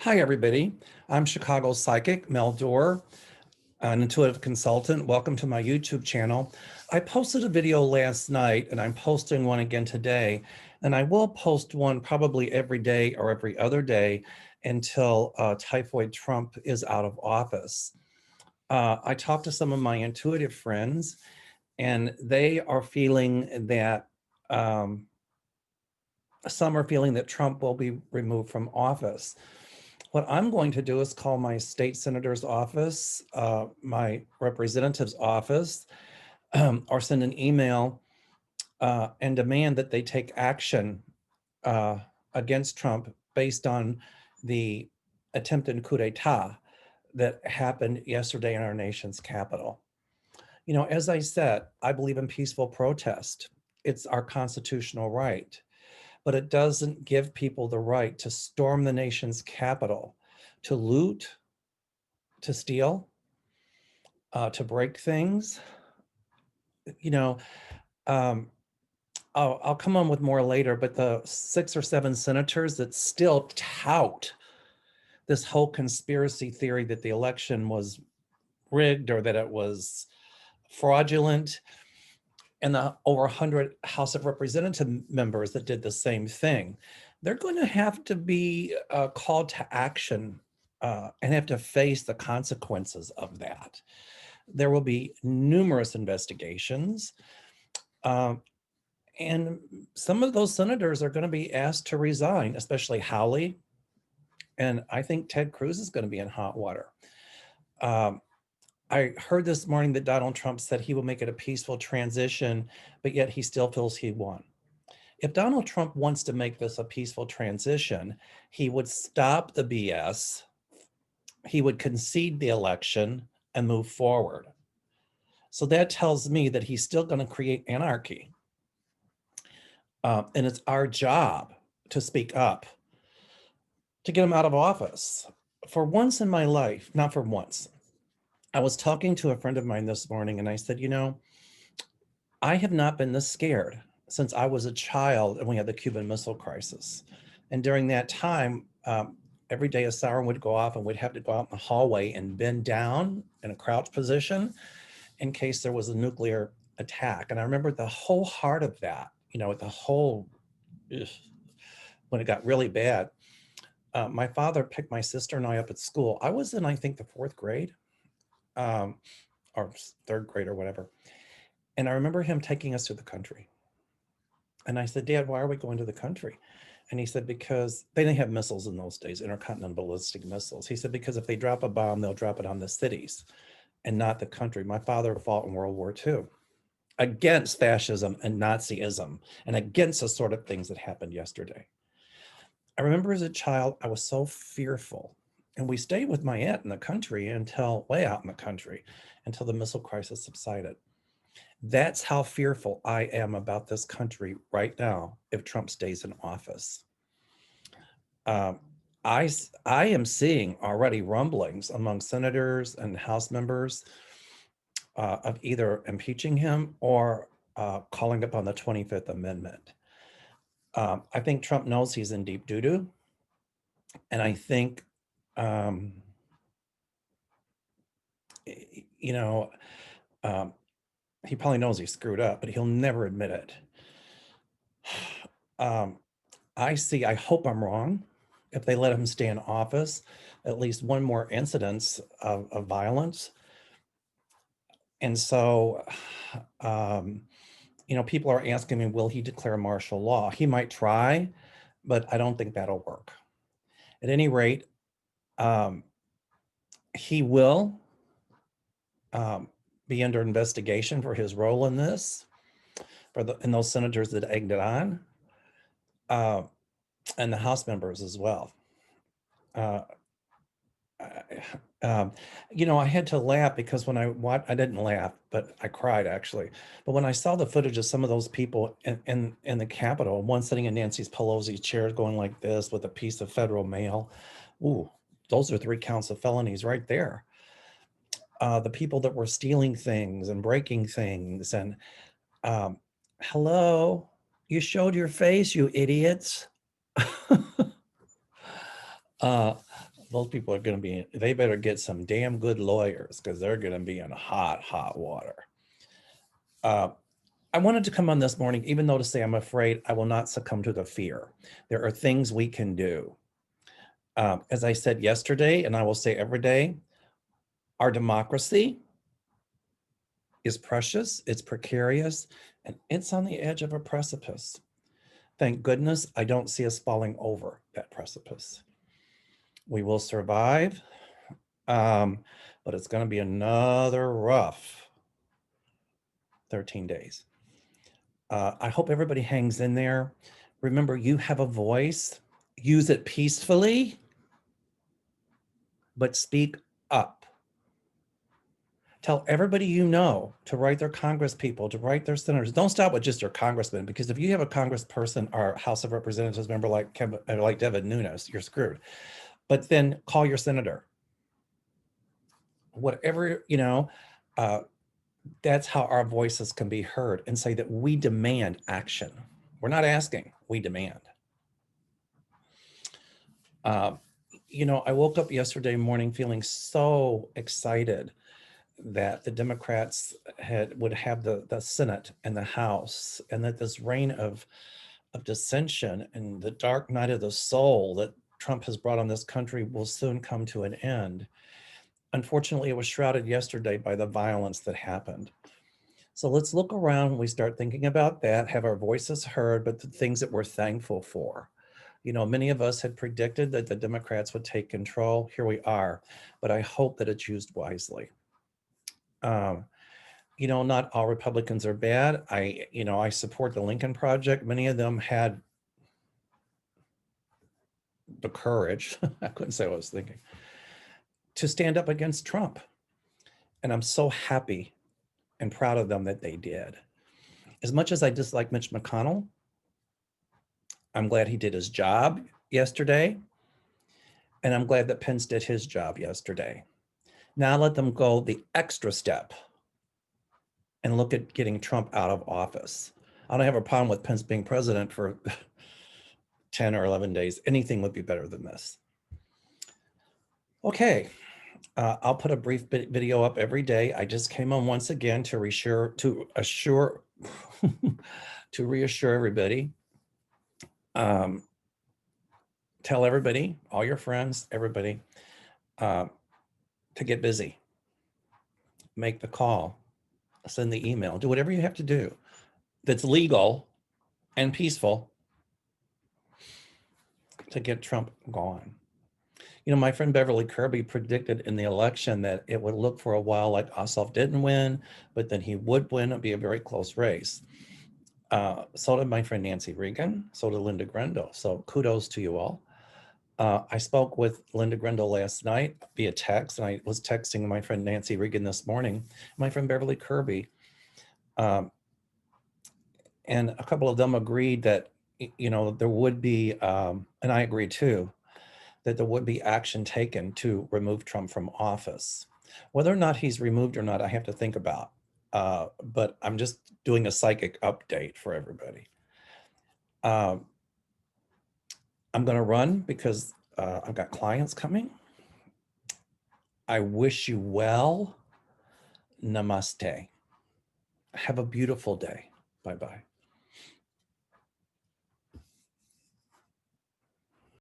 Hi, everybody. I'm Chicago psychic Mel Dorr, an intuitive consultant. Welcome to my YouTube channel. I posted a video last night and I'm posting one again today. And I will post one probably every day or every other day until Typhoid Trump is out of office. I talked to some of my intuitive friends and they are feeling that some are feeling that Trump will be removed from office. What I'm going to do is call my state senator's office, my representative's office, or send an email and demand that they take action uh, against Trump based on the attempted coup d'etat that happened yesterday in our nation's capital. You know, as I said, I believe in peaceful protest. It's our constitutional right, but it doesn't give people the right to storm the nation's capital, to loot, to steal, to break things. You know, um, I'll come on with more later, but the 6 or 7 senators that still tout this whole conspiracy theory that the election was rigged or that it was fraudulent, and the over 100 House of Representative members that did the same thing, they're going to have to be called to action and have to face the consequences of that. There will be numerous investigations. And some of those senators are going to be asked to resign, especially Hawley. And I think Ted Cruz is going to be in hot water. I heard this morning that Donald Trump said he will make it a peaceful transition, but yet he still feels he won. If Donald Trump wants to make this a peaceful transition, he would stop the BS, he would concede the election and move forward. So that tells me that he's still going to create anarchy. And it's our job to speak up, to get him out of office. For once in my life, not for once, I was talking to a friend of mine this morning and I said, you know, I have not been this scared since I was a child and we had the Cuban Missile Crisis. And during that time, every day a siren would go off and we'd have to go out in the hallway and bend down in a crouch position in case there was a nuclear attack. And I remember the whole heart of that, you know, the whole, when it got really bad. My father picked my sister and I up at school. I was in, I think, the 4th grade or 3rd grade or whatever. And I remember him taking us to the country. And I said, Dad, why are we going to the country? And he said, because they didn't have missiles in those days, intercontinental ballistic missiles. He said, because if they drop a bomb, they'll drop it on the cities and not the country. My father fought in World War II against fascism and Nazism and against the sort of things that happened yesterday. I remember as a child, I was so fearful. And we stayed with my aunt in the country until way out in the country, until the missile crisis subsided. That's how fearful I am about this country right now if Trump stays in office. I am seeing already rumblings among senators and House members of either impeaching him or calling upon the 25th Amendment. I think Trump knows he's in deep doo-doo. And I think, you know, he probably knows he screwed up, but he'll never admit it. I hope I'm wrong. If they let him stay in office, at least one more incidence of violence. And so, you know, people are asking me, will he declare martial law? He might try, but I don't think that'll work. At any rate, he will be under investigation for his role in this, and those senators that egged it on, and the House members as well. You know, I had to laugh because when I didn't laugh, but I cried actually. But when I saw the footage of some of those people in the Capitol, one sitting in Nancy Pelosi's chair going like this with a piece of federal mail, ooh, those are 3 counts of felonies right there. The people that were stealing things and breaking things and hello, you showed your face, you idiots. those people are going to be, they better get some damn good lawyers because they're going to be in hot, hot water. I wanted to come on this morning, even though to say I'm afraid I will not succumb to the fear. There are things we can do. As I said yesterday, and I will say every day, our democracy is precious, it's precarious, and it's on the edge of a precipice. Thank goodness I don't see us falling over that precipice. We will survive, but it's going to be another rough 13 days. I hope everybody hangs in there. Remember, you have a voice. Use it peacefully, but speak up. Tell everybody you know to write their Congress people, to write their senators. Don't stop with just your congressman, because if you have a congressperson or House of Representatives member like Devin Nunes, you're screwed. But then call your senator. Whatever, that's how our voices can be heard, and say that we demand action. We're not asking, we demand. I woke up yesterday morning feeling so excited that the Democrats would have the Senate and the House, and that this reign of dissension and the dark night of the soul that Trump has brought on this country will soon come to an end. Unfortunately, it was shrouded yesterday by the violence that happened. So let's look around when we start thinking about that, have our voices heard, but the things that we're thankful for. Many of us had predicted that the Democrats would take control. Here we are, but I hope that it's used wisely. Not all Republicans are bad. I support the Lincoln Project. Many of them had the courage, I couldn't say what I was thinking, to stand up against Trump. And I'm so happy and proud of them that they did. As much as I dislike Mitch McConnell, I'm glad he did his job yesterday. And I'm glad that Pence did his job yesterday. Now let them go the extra step and look at getting Trump out of office. I don't have a problem with Pence being president for 10 or 11 days. Anything would be better than this. Okay, I'll put a brief video up every day. I just came on once again to reassure everybody. Tell everybody, all your friends, everybody, to get busy. Make the call, send the email, do whatever you have to do that's legal and peaceful to get Trump gone. My friend Beverly Kirby predicted in the election that it would look for a while like Ossoff didn't win, but then he would win. It'd be a very close race. So did my friend Nancy Reagan. So did Linda Grendel. So kudos to you all. I spoke with Linda Grendel last night via text, and I was texting my friend Nancy Reagan this morning, my friend Beverly Kirby. And a couple of them agreed that, there would be, and I agree too, that there would be action taken to remove Trump from office. Whether or not he's removed or not, I have to think about. But I'm just doing a psychic update for everybody. I'm going to run because I've got clients coming. I wish you well. Namaste. Have a beautiful day. Bye-bye.